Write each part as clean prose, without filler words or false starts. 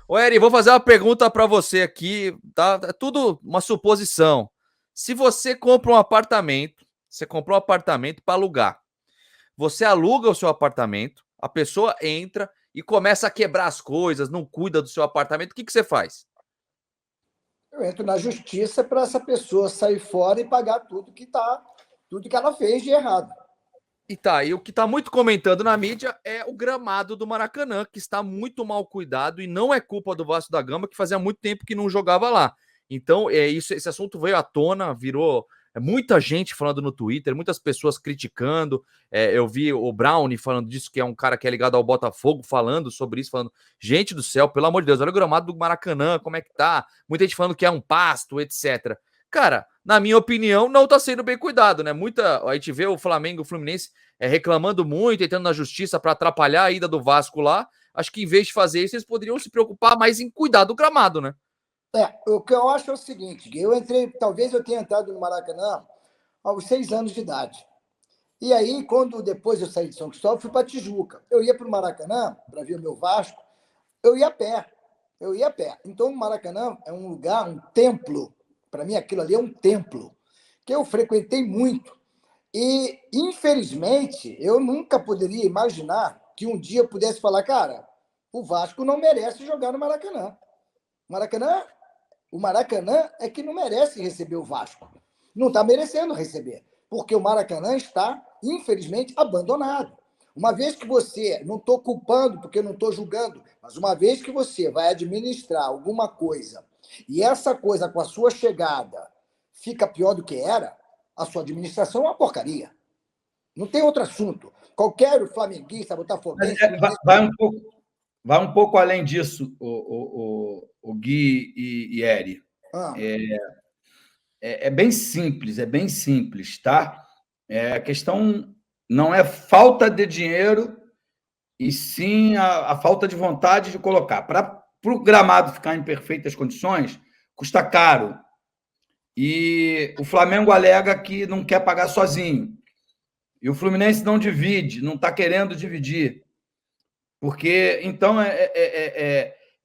Ô, Eri, vou fazer uma pergunta para você aqui, tá? É tudo uma suposição. Se você compra um apartamento, você comprou um apartamento para alugar. Você aluga o seu apartamento, a pessoa entra e começa a quebrar as coisas, não cuida do seu apartamento, o que você faz? Eu entro na justiça para essa pessoa sair fora e pagar tudo que ela fez de errado. E tá, e o que tá muito comentando na mídia é o gramado do Maracanã, que está muito mal cuidado e não é culpa do Vasco da Gama, que fazia muito tempo que não jogava lá. Então, esse assunto veio à tona, virou muita gente falando no Twitter, muitas pessoas criticando. Eu vi o Brownie falando disso, que é um cara que é ligado ao Botafogo, falando sobre isso, falando: gente do céu, pelo amor de Deus, olha o gramado do Maracanã, como é que tá? Muita gente falando que é um pasto, etc. Cara, na minha opinião, não tá sendo bem cuidado, né? A gente vê o Flamengo, o Fluminense reclamando muito, entrando na justiça para atrapalhar a ida do Vasco lá. Acho que em vez de fazer isso, eles poderiam se preocupar mais em cuidar do gramado, né? O que eu acho é o seguinte: talvez eu tenha entrado no Maracanã aos 6 anos de idade. E aí, quando depois eu saí de São Cristóvão, fui para Tijuca. Eu ia para o Maracanã para ver o meu Vasco, eu ia a pé. Eu ia a pé. Então, o Maracanã é um lugar, um templo. Para mim, aquilo ali é um templo, que eu frequentei muito. E, infelizmente, eu nunca poderia imaginar que um dia eu pudesse falar, cara, o Vasco não merece jogar no Maracanã. Maracanã, o Maracanã é que não merece receber o Vasco. Não está merecendo receber, porque o Maracanã está, infelizmente, abandonado. Uma vez que você, não estou culpando, porque não estou julgando, mas uma vez que você vai administrar alguma coisa e essa coisa com a sua chegada fica pior do que era, a sua administração é uma porcaria. Não tem outro assunto. Qualquer flamenguista, botafoguense, vai um pouco além disso, o Gui e Eri. É bem simples, tá? A questão não é falta de dinheiro, e sim a falta de vontade de colocar. Para o gramado ficar em perfeitas condições, custa caro. E o Flamengo alega que não quer pagar sozinho. E o Fluminense não divide, não está querendo dividir. Porque, então,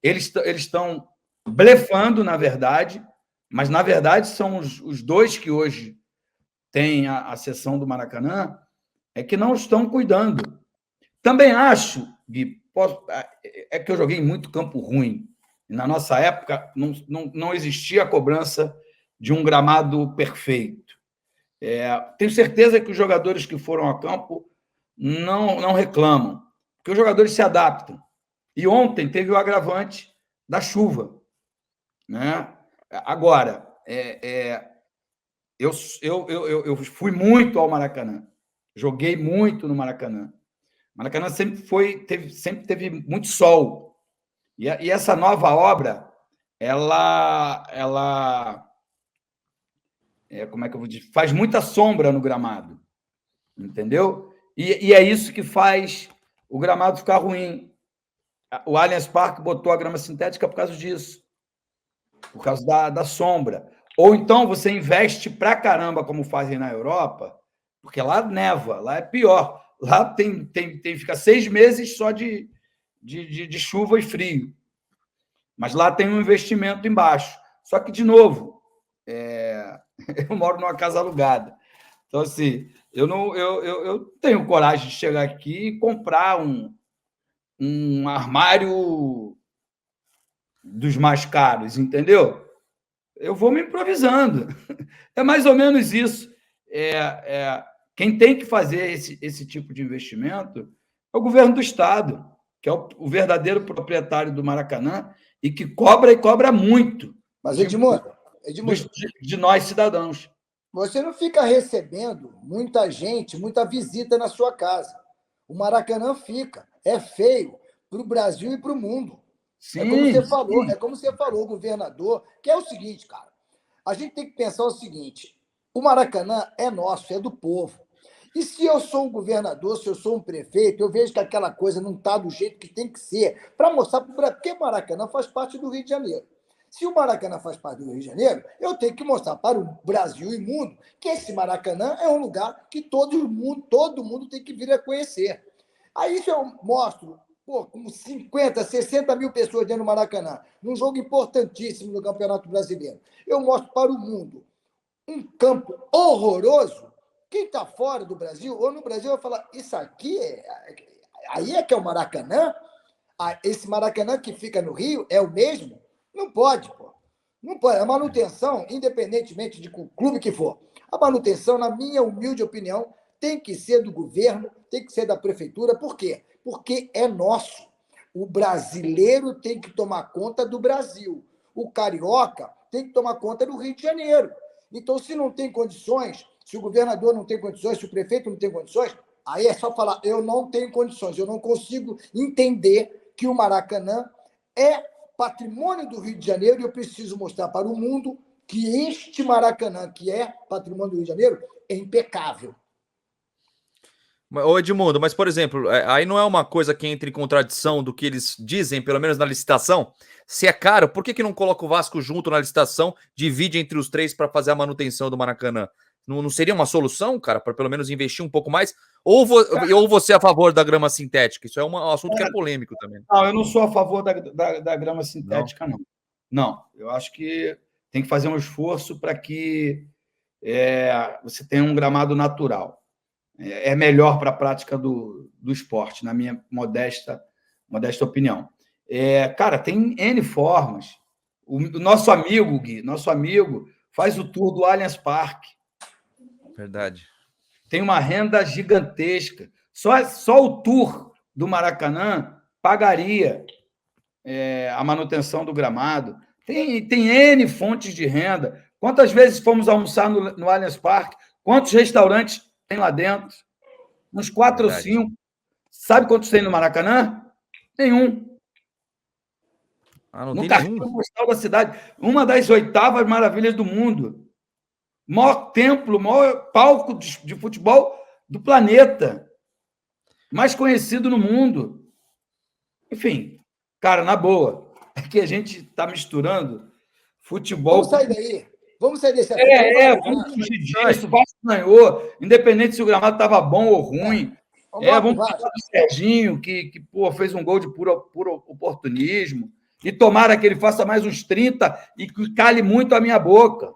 eles estão blefando, na verdade, mas, na verdade, são os dois que hoje têm a sessão do Maracanã, que não estão cuidando. Também acho, Gui, que eu joguei muito campo ruim. E na nossa época, não existia a cobrança de um gramado perfeito. Tenho certeza que os jogadores que foram a campo não reclamam, porque os jogadores se adaptam. E ontem teve o agravante da chuva, né? Agora, eu fui muito ao Maracanã, joguei muito no Maracanã. O Maracanã sempre teve muito sol. E essa nova obra, ela como é que eu vou dizer? Faz muita sombra no gramado, entendeu? E é isso que faz o gramado ficar ruim. O Allianz Parque botou a grama sintética por causa disso, por causa da sombra. Ou então você investe pra caramba, como fazem na Europa, porque lá neva, lá é pior. Lá fica 6 meses só de chuva e frio. Mas lá tem um investimento embaixo. Só que, de novo, eu moro numa casa alugada. Então, assim, eu tenho coragem de chegar aqui e comprar um armário dos mais caros, entendeu? Eu vou me improvisando. É mais ou menos isso. Quem tem que fazer esse tipo de investimento é o governo do Estado, que é o verdadeiro proprietário do Maracanã e que cobra, e cobra muito. Mas, Edmundo, de nós, cidadãos. Você não fica recebendo muita gente, muita visita na sua casa. O Maracanã fica. É feio para o Brasil e para o mundo. Sim, é como você falou, governador, que é o seguinte, cara. A gente tem que pensar o seguinte: o Maracanã é nosso, é do povo. E se eu sou um governador, se eu sou um prefeito, eu vejo que aquela coisa não está do jeito que tem que ser, para mostrar para o Brasil, porque o Maracanã faz parte do Rio de Janeiro. Se o Maracanã faz parte do Rio de Janeiro, eu tenho que mostrar para o Brasil e o mundo que esse Maracanã é um lugar que todo mundo tem que vir a conhecer. Aí, se eu mostro pô, com 50, 60 mil pessoas dentro do Maracanã, num jogo importantíssimo no Campeonato Brasileiro, eu mostro para o mundo um campo horroroso, quem está fora do Brasil, ou no Brasil, vai falar, isso aqui aí é que é o Maracanã? Esse Maracanã que fica no Rio é o mesmo? Não pode, pô. Não pode. A manutenção, independentemente de clube que for, a manutenção, na minha humilde opinião, tem que ser do governo, tem que ser da prefeitura. Por quê? Porque é nosso. O brasileiro tem que tomar conta do Brasil. O carioca tem que tomar conta do Rio de Janeiro. Então, se não tem condições, se o governador não tem condições, se o prefeito não tem condições, aí é só falar, eu não tenho condições, eu não consigo entender que o Maracanã é patrimônio do Rio de Janeiro e eu preciso mostrar para o mundo que este Maracanã, que é patrimônio do Rio de Janeiro, é impecável. Ô Edmundo, mas por exemplo, aí não é uma coisa que entra em contradição do que eles dizem, pelo menos na licitação? Se é caro, por que não coloca o Vasco junto na licitação, divide entre os três para fazer a manutenção do Maracanã? Não seria uma solução, cara, para pelo menos investir um pouco mais? Ou você é a favor da grama sintética? Isso é um assunto que é polêmico também. Não, eu não sou a favor da grama sintética, não. Não, eu acho que tem que fazer um esforço para que você tenha um gramado natural. É melhor para a prática do esporte, na minha modesta opinião. Cara, tem N formas. O nosso amigo, Gui, faz o tour do Allianz Parque. Verdade. Tem uma renda gigantesca. Só o tour do Maracanã pagaria a manutenção do gramado. Tem N fontes de renda. Quantas vezes fomos almoçar no Allianz Parque? Quantos restaurantes tem lá dentro? Uns 4 ou 5. Sabe quantos tem no Maracanã? Nenhum. Não no tem cartão nenhum. postal da cidade. Uma das 8ª maravilhas do mundo. Maior templo, maior palco de futebol do planeta. Mais conhecido no mundo. Enfim, cara, na boa. É que a gente está misturando futebol... Vamos sair daí. Vamos sair desse assunto. Vamos fugir disso. O Vasco ganhou, independente se o gramado estava bom ou ruim. Vamos falar do Serginho, que fez um gol de puro oportunismo. E tomara que ele faça mais uns 30 e que cale muito a minha boca.